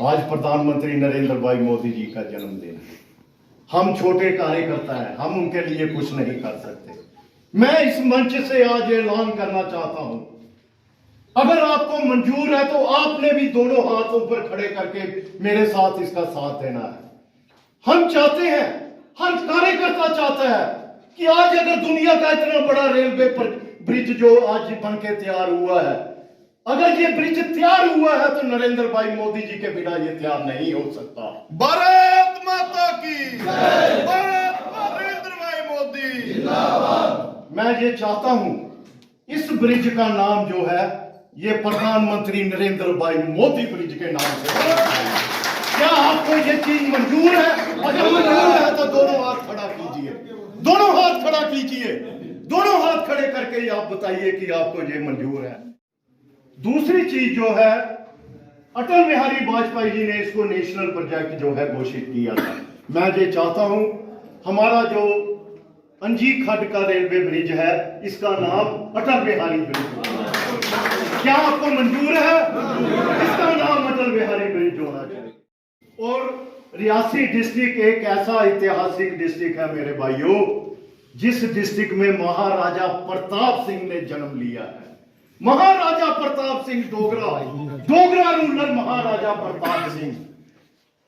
आज प्रधानमंत्री नरेंद्र भाई मोदी जी का जन्मदिन है। हम छोटे कार्यकर्ता हैं, हम उनके लिए कुछ नहीं कर सकते। मैं इस मंच से आज ऐलान करना चाहता हूं, अगर आपको मंजूर है तो आपने भी दोनों हाथों पर खड़े करके मेरे साथ इसका साथ देना है। हम चाहते हैं, हर कार्यकर्ता चाहता है कि आज अगर दुनिया का इतना बड़ा रेलवे ब्रिज जो आज बन के तैयार हुआ है, अगर ये ब्रिज तैयार हुआ है तो नरेंद्र भाई मोदी जी के बिना ये तैयार नहीं हो सकता। भारत माता की जय, भारत नरेंद्र भाई मोदी जिंदाबाद। मैं ये चाहता हूं इस ब्रिज का नाम जो है ये प्रधानमंत्री नरेंद्र भाई मोदी ब्रिज के नाम से। क्या आपको ये चीज मंजूर है? अगर मंजूर है तो दोनों हाथ खड़ा कीजिए, दोनों हाथ खड़ा कीजिए, दोनों हाथ खड़े करके आप बताइए कि आपको ये मंजूर है। दूसरी चीज जो है, अटल बिहारी वाजपेयी जी ने इसको नेशनल प्रोजेक्ट जो है घोषित किया था। मैं ये चाहता हूं हमारा जो अंजी खड्ड का रेलवे ब्रिज है इसका नाम अटल बिहारी ब्रिज। क्या आपको मंजूर है? इसका नाम अटल बिहारी ब्रिज होना चाहिए। और रियासी डिस्ट्रिक्ट एक ऐसा ऐतिहासिक डिस्ट्रिक्ट है मेरे भाइयों, जिस डिस्ट्रिक्ट में महाराजा प्रताप सिंह ने जन्म लिया है। महाराजा प्रताप सिंह डोगरा रूलर महाराजा प्रताप सिंह।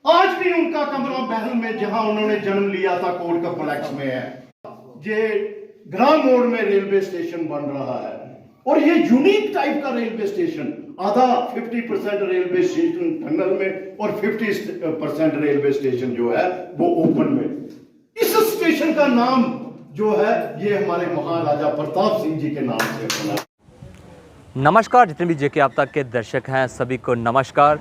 आज भी उनका कमरा महल में जहां उन्होंने जन्म लिया था कोर्ट कॉम्प्लेक्स में है। ये ग्राम मोड़ में रेलवे स्टेशन बन रहा है और ये यूनिक टाइप का रेलवे स्टेशन, आधा 50% रेलवे स्टेशन टनल में और 50% रेलवे स्टेशन जो है वो ओपन में। इस स्टेशन का नाम जो है ये हमारे महाराजा प्रताप सिंह जी के नाम से बना। नमस्कार, जितने भी जेके आप तक के दर्शक हैं सभी को नमस्कार।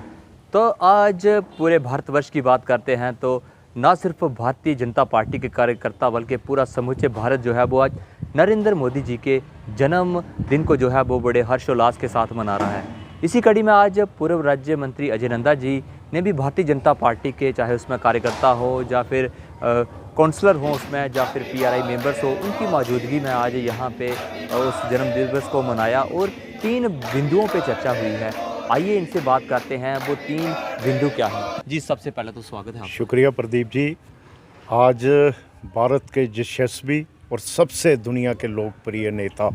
तो आज पूरे भारतवर्ष की बात करते हैं तो न सिर्फ भारतीय जनता पार्टी के कार्यकर्ता बल्कि पूरा समूचे भारत जो है वो आज नरेंद्र मोदी जी के जन्मदिन को जो है वो बड़े हर्षोल्लास के साथ मना रहा है। इसी कड़ी में आज पूर्व राज्य मंत्री अजय नंदा जी ने भी भारतीय जनता पार्टी के, चाहे उसमें कार्यकर्ता हो या फिर काउंसलर हो उसमें, या फिर पीआरआई मेंबर्स हो, उनकी मौजूदगी में आज यहाँ पे उस जन्मदिवस को मनाया और 3 बिंदुओं पे चर्चा हुई है। आइए इनसे बात करते हैं वो 3 बिंदु क्या हैं। जी सबसे पहले तो स्वागत है आपका। शुक्रिया प्रदीप जी। आज भारत के यशस्वी और सबसे दुनिया के लोकप्रिय नेता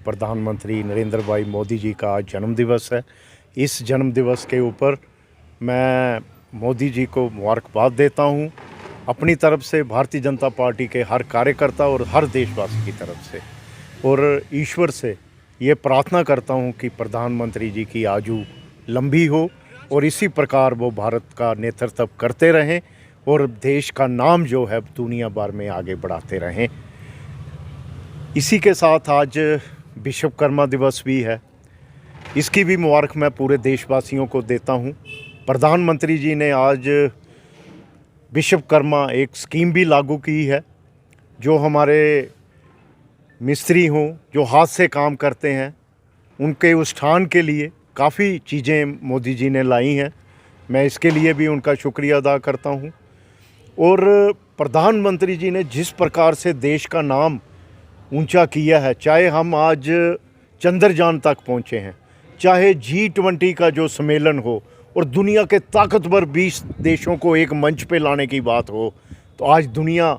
प्रधानमंत्री नरेंद्र भाई मोदी जी का आज जन्मदिवस है। इस जन्मदिवस के ऊपर मैं मोदी जी को मुबारकबाद देता हूँ अपनी तरफ से, भारतीय जनता पार्टी के हर कार्यकर्ता और हर देशवासी की तरफ से, और ईश्वर से ये प्रार्थना करता हूँ कि प्रधानमंत्री जी की आयु लंबी हो और इसी प्रकार वो भारत का नेतृत्व करते रहें और देश का नाम जो है दुनिया भर में आगे बढ़ाते रहें। इसी के साथ आज विश्वकर्मा दिवस भी है, इसकी भी मुबारक मैं पूरे देशवासियों को देता हूँ। प्रधानमंत्री जी ने आज विश्वकर्मा एक स्कीम भी लागू की है, जो हमारे मिस्त्री हों जो हाथ से काम करते हैं उनके उत्थान के लिए काफ़ी चीज़ें मोदी जी ने लाई हैं। मैं इसके लिए भी उनका शुक्रिया अदा करता हूं। और प्रधानमंत्री जी ने जिस प्रकार से देश का नाम ऊंचा किया है, चाहे हम आज चंद्रयान तक पहुंचे हैं, चाहे G20 का जो सम्मेलन हो और दुनिया के ताकतवर 20 देशों को एक मंच पे लाने की बात हो, तो आज दुनिया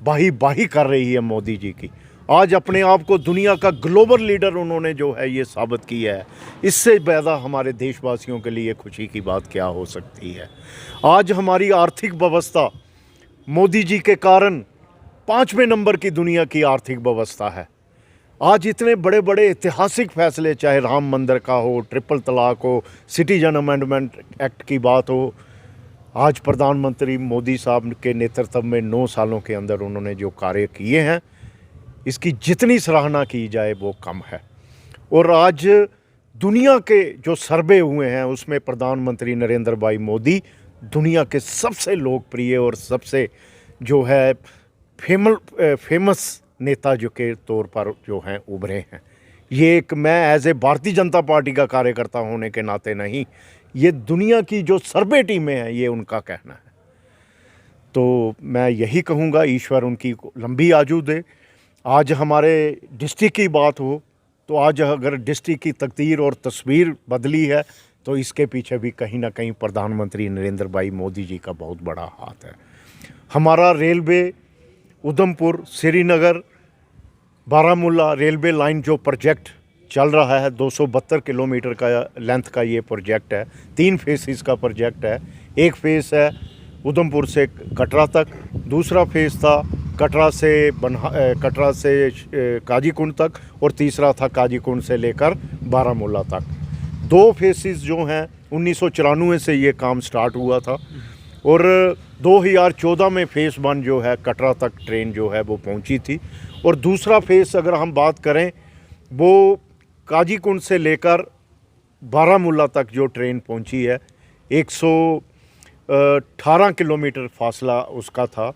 बाही बाही कर रही है मोदी जी की। आज अपने आप को दुनिया का ग्लोबल लीडर उन्होंने जो है ये साबित किया है। इससे ज़्यादा हमारे देशवासियों के लिए खुशी की बात क्या हो सकती है। आज हमारी आर्थिक व्यवस्था मोदी जी के कारण 5वें नंबर की दुनिया की आर्थिक व्यवस्था है। आज इतने बड़े बड़े ऐतिहासिक फैसले, चाहे राम मंदिर का हो, ट्रिपल तलाक हो, सिटीजन अमेंडमेंट एक्ट की बात हो, आज प्रधानमंत्री मोदी साहब के नेतृत्व में 9 सालों के अंदर उन्होंने जो कार्य किए हैं, इसकी जितनी सराहना की जाए वो कम है। और आज दुनिया के जो सर्वे हुए हैं उसमें प्रधानमंत्री नरेंद्र भाई मोदी दुनिया के सबसे लोकप्रिय और सबसे जो है फेमस नेता जो के तौर पर जो हैं उभरे हैं। ये एक मैं as a Bharatiya Janata party का कार्यकर्ता होने के नाते नहीं, ये दुनिया की जो सर्वे टीमें हैं ये उनका कहना है। तो मैं यही कहूँगा, ईश्वर उनकी लंबी आयु दे। आज हमारे डिस्ट्रिक्ट की बात हो तो आज अगर डिस्ट्रिक्ट की तकदीर और तस्वीर बदली है, तो इसके पीछे भी कहीं ना कहीं प्रधानमंत्री नरेंद्र भाई मोदी जी का बहुत बड़ा हाथ है। हमारा railway Udhampur Srinagar Baramulla railway line जो प्रोजेक्ट चल रहा है, 272 किलोमीटर का लेंथ का ये प्रोजेक्ट है। 3 फेसेस का प्रोजेक्ट है। एक फेस है उधमपुर से कटरा तक, दूसरा फेस था कटरा से काजीकुंड तक, और तीसरा था काजीकुंड से लेकर बारामूला तक। 2 फेसेस जो हैं 1994 से ये काम स्टार्ट हुआ था, और 2014 में फेस 1 जो है कटरा तक ट्रेन जो है वो पहुंची थी। और दूसरा फेस अगर हम बात करें वो काजीकुंड से लेकर बारामूला तक जो ट्रेन पहुंची है, 118 किलोमीटर फासला उसका था,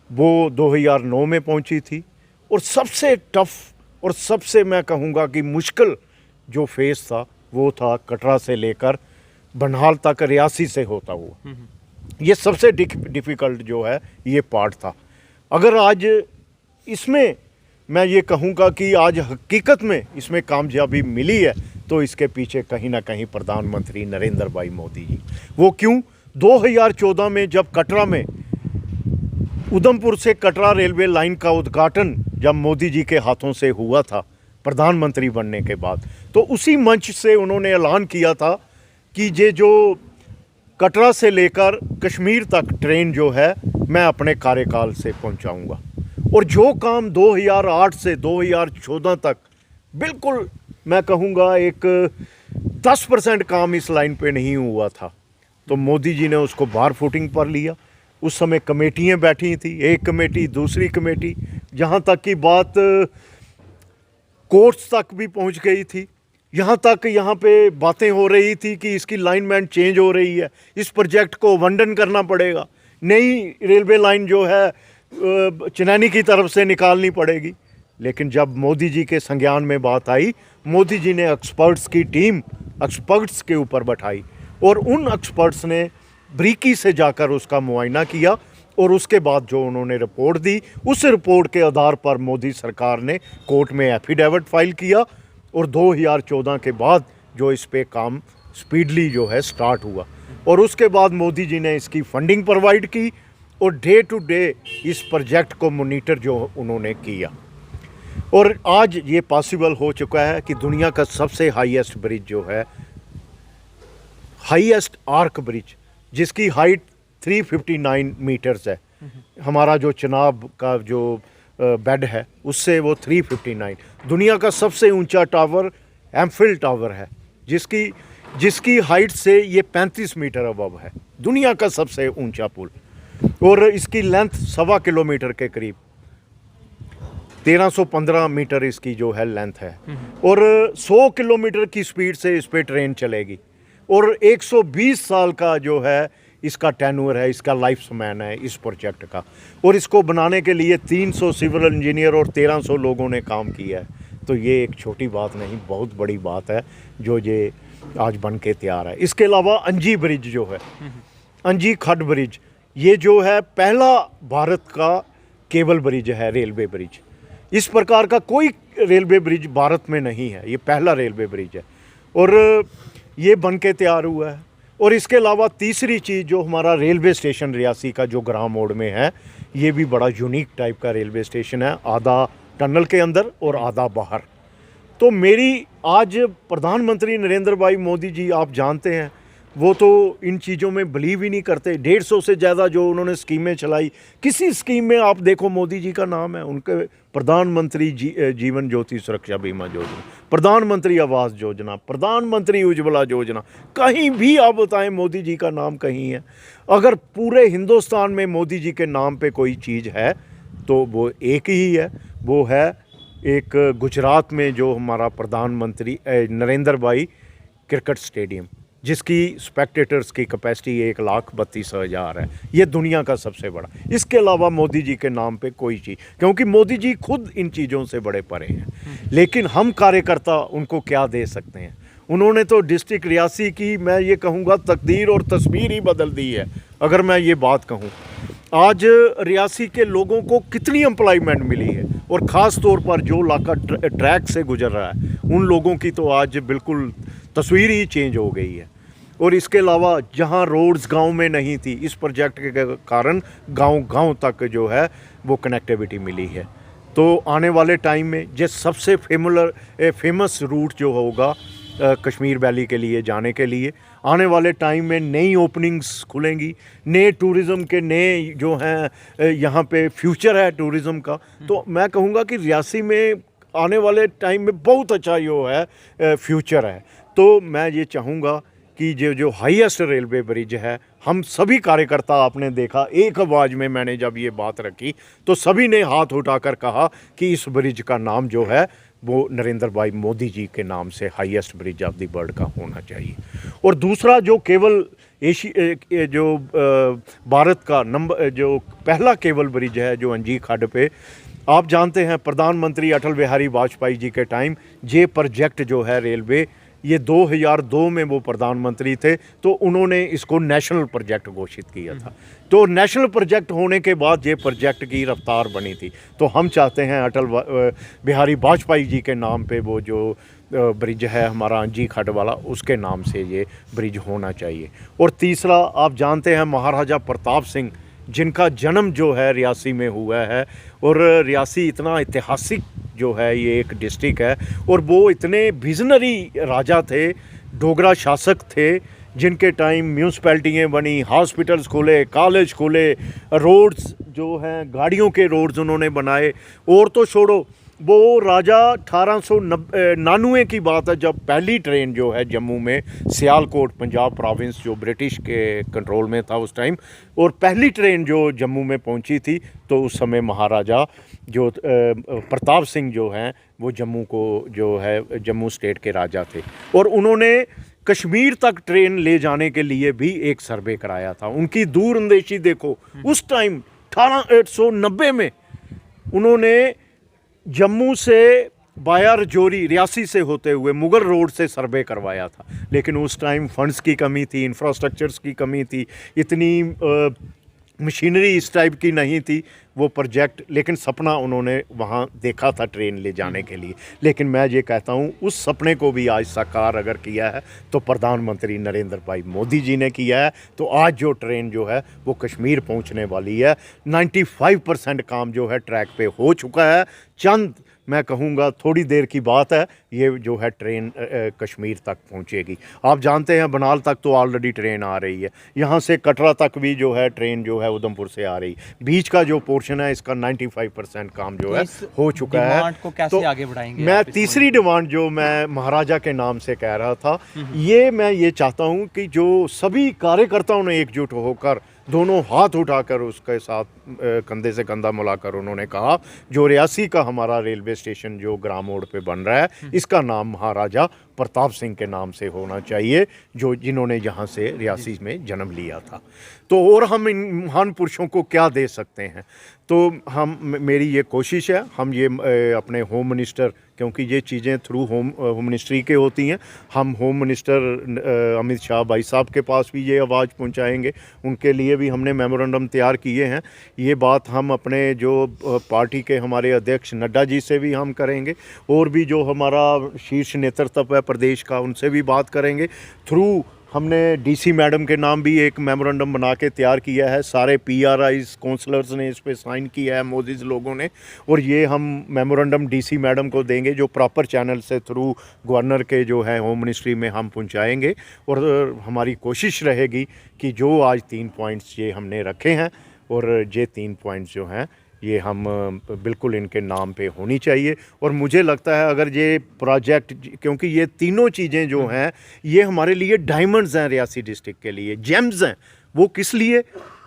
वो 2009 में पहुंची थी। और सबसे टफ और सबसे मैं कहूँगा कि मुश्किल जो फेस था वो था कटरा से लेकर बनिहाल तक रियासी से होता हुआ। ये सबसे डिफ़िकल्ट जो है ये पार्ट था। अगर आज इसमें मैं ये कहूँगा कि आज हकीकत में इसमें कामयाबी मिली है तो इसके पीछे कहीं ना कहीं प्रधानमंत्री नरेंद्र भाई मोदी जी। वो क्यों? 2014 में जब कटरा में उधमपुर से कटरा रेलवे लाइन का उद्घाटन जब मोदी जी के हाथों से हुआ था प्रधानमंत्री बनने के बाद, तो उसी मंच से उन्होंने ऐलान किया था कि ये जो कटरा से लेकर कश्मीर तक ट्रेन जो है मैं अपने कार्यकाल से पहुंचाऊंगा। और जो काम 2008 से 2014 तक बिल्कुल मैं कहूँगा एक 10% काम इस लाइन पे नहीं हुआ था, तो मोदी जी ने उसको बार फुटिंग पर लिया। उस समय कमेटियाँ बैठी थी, एक कमेटी दूसरी कमेटी, जहाँ तक की बात कोर्ट्स तक भी पहुँच गई थी। यहाँ तक यहाँ पे बातें हो रही थी कि इसकी लाइनमेंट चेंज हो रही है, इस प्रोजेक्ट को अबंडन करना पड़ेगा, नई रेलवे लाइन जो है चनैनी की तरफ से निकालनी पड़ेगी। लेकिन जब मोदी जी के संज्ञान में बात आई, मोदी जी ने एक्सपर्ट्स की टीम एक्सपर्ट्स के ऊपर बैठाई और उन एक्सपर्ट्स ने बारीकी से जाकर उसका मुआयना किया और उसके बाद जो उन्होंने रिपोर्ट दी, उस रिपोर्ट के आधार पर मोदी सरकार ने कोर्ट में एफिडेविट फाइल किया और 2014 के बाद जो इस पे काम स्पीडली जो है स्टार्ट हुआ। और उसके बाद मोदी जी ने इसकी फंडिंग प्रोवाइड की और डे टू डे इस प्रोजेक्ट को मॉनिटर जो उन्होंने किया। और आज ये पॉसिबल हो चुका है कि दुनिया का सबसे हाईएस्ट ब्रिज जो है, हाईएस्ट आर्क ब्रिज, जिसकी हाइट 359 मीटर्स है, हमारा जो चिनाब का जो बेड है उससे वो 359, दुनिया का सबसे ऊंचा टावर एम्फिल टावर है, जिसकी हाइट से ये 35 मीटर अबव है, दुनिया का सबसे ऊंचा पुल। और इसकी लेंथ 1.25 किलोमीटर के करीब, 1315 मीटर इसकी जो है लेंथ है। और 100 किलोमीटर की स्पीड से इस पे ट्रेन चलेगी और 120 साल का जो है इसका टेन्योर है, इसका लाइफ स्पैन है इस प्रोजेक्ट का। और इसको बनाने के लिए 300 सिविल इंजीनियर और 1300 लोगों ने काम किया है। तो ये एक छोटी बात नहीं, बहुत बड़ी बात है जो ये आज बन के तैयार है। इसके अलावा अंजी ब्रिज जो है, अंजी खड ब्रिज, ये जो है पहला भारत का केबल ब्रिज है, रेलवे ब्रिज। इस प्रकार का कोई रेलवे ब्रिज भारत में नहीं है, ये पहला रेलवे ब्रिज है और ये बन के तैयार हुआ है। और इसके अलावा तीसरी चीज़ जो हमारा रेलवे स्टेशन रियासी का जो ग्राम मोड़ में है, ये भी बड़ा यूनिक टाइप का रेलवे स्टेशन है, आधा टनल के अंदर और आधा बाहर। तो मेरी आज प्रधानमंत्री नरेंद्र भाई मोदी जी, आप जानते हैं, वो तो इन चीज़ों में बिलीव ही नहीं करते। 150 से ज़्यादा जो उन्होंने स्कीमें चलाई, किसी स्कीम में आप देखो मोदी जी का नाम है, उनके प्रधानमंत्री जीवन ज्योति सुरक्षा बीमा योजना, प्रधानमंत्री आवास योजना, प्रधानमंत्री उज्ज्वला योजना, कहीं भी आप बताएं मोदी जी का नाम कहीं है। अगर पूरे हिंदुस्तान में मोदी जी के नाम पे कोई चीज़ है तो वो एक ही है, वो है एक गुजरात में जो हमारा प्रधानमंत्री नरेंद्र भाई क्रिकेट स्टेडियम, जिसकी स्पेक्टेटर्स की कैपेसिटी 1,32,000 है, ये दुनिया का सबसे बड़ा। इसके अलावा मोदी जी के नाम पे कोई चीज़, क्योंकि मोदी जी खुद इन चीज़ों से बड़े परे हैं, लेकिन हम कार्यकर्ता उनको क्या दे सकते हैं। उन्होंने तो डिस्ट्रिक्ट रियासी की, मैं ये कहूँगा, तकदीर और तस्वीर ही बदल दी है। अगर मैं ये बात कहूँ, आज रियासी के लोगों को कितनी एम्प्लॉयमेंट मिली है, और ख़ास तौर पर जो इलाका ट्रैक से गुजर रहा है उन लोगों की तो आज बिल्कुल तस्वीर ही चेंज हो गई है। और इसके अलावा जहाँ रोड्स गांव में नहीं थी, इस प्रोजेक्ट के कारण गांव तक जो है वो कनेक्टिविटी मिली है। तो आने वाले टाइम में जो सबसे फेमस रूट जो होगा कश्मीर वैली के लिए जाने के लिए, आने वाले टाइम में नई ओपनिंग्स खुलेंगी, नए टूरिज़्म के नए जो हैं यहाँ पे फ्यूचर है टूरिज़्म का। तो मैं कहूँगा कि रियासी में आने वाले टाइम में बहुत अच्छा जो है फ्यूचर है। तो मैं ये चाहूँगा कि जो हाईएस्ट रेलवे ब्रिज है, हम सभी कार्यकर्ता, आपने देखा एक आवाज़ में मैंने जब ये बात रखी तो सभी ने हाथ उठाकर कहा कि इस ब्रिज का नाम जो है वो नरेंद्र भाई मोदी जी के नाम से highest bridge of the world का होना चाहिए। और दूसरा जो केवल भारत का जो पहला केबल ब्रिज है जो अंजी खड्ड पे, आप जानते हैं प्रधानमंत्री अटल बिहारी वाजपेयी जी के टाइम ये प्रोजेक्ट जो है रेलवे, ये 2002 में वो प्रधानमंत्री थे तो उन्होंने इसको नेशनल प्रोजेक्ट घोषित किया था। तो नेशनल प्रोजेक्ट होने के बाद ये प्रोजेक्ट की रफ्तार बनी थी। तो हम चाहते हैं अटल बिहारी वाजपेयी जी के नाम पे वो जो ब्रिज है हमारा अंजी खड्ड वाला, उसके नाम से ये ब्रिज होना चाहिए। और तीसरा, आप जानते हैं महाराजा प्रताप सिंह जिनका जन्म जो है रियासी में हुआ है, और रियासी इतना ऐतिहासिक जो है ये एक डिस्ट्रिक्ट है, और वो इतने विजनरी राजा थे, डोगरा शासक थे, जिनके टाइम म्यूनसिपैलिटियाँ बनी, हॉस्पिटल्स खोले, कॉलेज खोले, रोड्स जो हैं गाड़ियों के रोड्स उन्होंने बनाए। और तो छोड़ो, वो राजा 1899 की बात है जब पहली ट्रेन जो है जम्मू में, सियालकोट पंजाब प्रोविंस जो ब्रिटिश के कंट्रोल में था उस टाइम, और पहली ट्रेन जो जम्मू में पहुंची थी, तो उस समय महाराजा जो प्रताप सिंह जो हैं वो जम्मू को जो है जम्मू स्टेट के राजा थे, और उन्होंने कश्मीर तक ट्रेन ले जाने के लिए भी एक सर्वे कराया था। उनकी दूरअंदेशी देखो, उस टाइम 1890 में उन्होंने जम्मू से बाया रजौरी रियासी से होते हुए मुगल रोड से सर्वे करवाया था। लेकिन उस टाइम फंड्स की कमी थी, इंफ्रास्ट्रक्चर्स की कमी थी, इतनी मशीनरी इस टाइप की नहीं थी वो प्रोजेक्ट, लेकिन सपना उन्होंने वहाँ देखा था ट्रेन ले जाने के लिए। लेकिन मैं ये कहता हूँ उस सपने को भी आज साकार अगर किया है तो प्रधानमंत्री नरेंद्र भाई मोदी जी ने किया है। तो आज जो ट्रेन जो है वो कश्मीर पहुँचने वाली है, 95% काम जो है ट्रैक पे हो चुका है। चंद मैं कहूँगा थोड़ी देर की बात है, ये जो है ट्रेन कश्मीर तक पहुँचेगी। आप जानते हैं बनाल तक तो ऑलरेडी ट्रेन आ रही है, यहाँ से कटरा तक भी जो है ट्रेन जो है उधमपुर से आ रही। बीच का जो पोर्शन है इसका 95% काम जो है हो चुका है। को कैसे तो आगे बढ़ाएंगे? मैं तीसरी डिमांड जो मैं महाराजा के नाम से कह रहा था, ये मैं ये चाहता हूँ कि जो सभी कार्यकर्ताओं ने एकजुट होकर दोनों हाथ उठाकर उसके साथ कंधे से कंधा मिलाकर उन्होंने कहा जो रियासी का हमारा रेलवे स्टेशन जो ग्राम मोड़ पे बन रहा है इसका नाम महाराजा प्रताप सिंह के नाम से होना चाहिए, जो जिन्होंने यहाँ से रियासी में जन्म लिया था। तो और हम इन महान पुरुषों को क्या दे सकते हैं? तो मेरी ये कोशिश है, हम ये अपने होम मिनिस्टर, क्योंकि ये चीज़ें थ्रू होम मिनिस्ट्री के होती हैं, हम होम मिनिस्टर अमित शाह भाई साहब के पास भी ये आवाज़ पहुंचाएंगे। उनके लिए भी हमने मेमोरेंडम तैयार किए हैं। ये बात हम अपने जो पार्टी के हमारे अध्यक्ष नड्डा जी से भी हम करेंगे, और भी जो हमारा शीर्ष नेतृत्व है प्रदेश का उनसे भी बात करेंगे। थ्रू हमने डीसी मैडम के नाम भी एक मेमोरेंडम बना के तैयार किया है, सारे पीआरआईज काउंसलर्स ने इस पे साइन किया है, मोदीज लोगों ने, और ये हम मेमोरेंडम डीसी मैडम को देंगे जो प्रॉपर चैनल से थ्रू गवर्नर के जो है होम मिनिस्ट्री में हम पहुंचाएंगे। और हमारी कोशिश रहेगी कि जो आज 3 पॉइंट्स ये हमने रखे हैं, और ये 3 पॉइंट्स जो हैं ये हम बिल्कुल इनके नाम पे होनी चाहिए। और मुझे लगता है अगर ये प्रोजेक्ट, क्योंकि ये तीनों चीज़ें जो हैं ये हमारे लिए डायमंड्स हैं, रियासी डिस्ट्रिक्ट के लिए जेम्स हैं। वो किस लिए?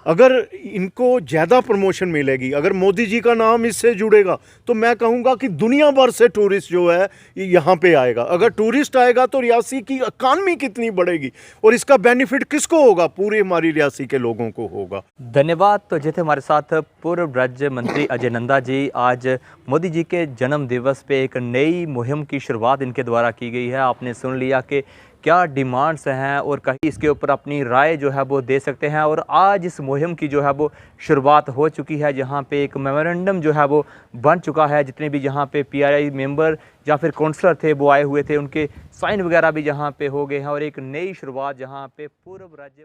अगर इनको ज़्यादा प्रमोशन मिलेगी, अगर मोदी जी का नाम इससे जुड़ेगा, तो मैं कहूँगा कि दुनिया भर से टूरिस्ट जो है यहाँ पे आएगा। अगर टूरिस्ट आएगा तो रियासी की इकानमी कितनी बढ़ेगी, और इसका बेनिफिट किसको होगा? पूरे हमारी रियासी के लोगों को होगा। धन्यवाद। तो जे थे हमारे साथ पूर्व राज्य मंत्री अजय नंदा जी। आज मोदी जी के जन्म दिवस पे एक नई मुहिम की शुरुआत इनके द्वारा की गई है। आपने सुन लिया कि क्या डिमांड्स हैं और कहीं इसके ऊपर अपनी राय जो है वो दे सकते हैं। और आज इस मुहिम की जो है वो शुरुआत हो चुकी है, जहाँ पे एक मेमोरेंडम जो है वो बन चुका है। जितने भी यहाँ पे पीआरआई मेंबर या फिर काउंसलर थे वो आए हुए थे, उनके साइन वगैरह भी यहाँ पे हो गए हैं और एक नई शुरुआत जहाँ पे पूर्व राज्य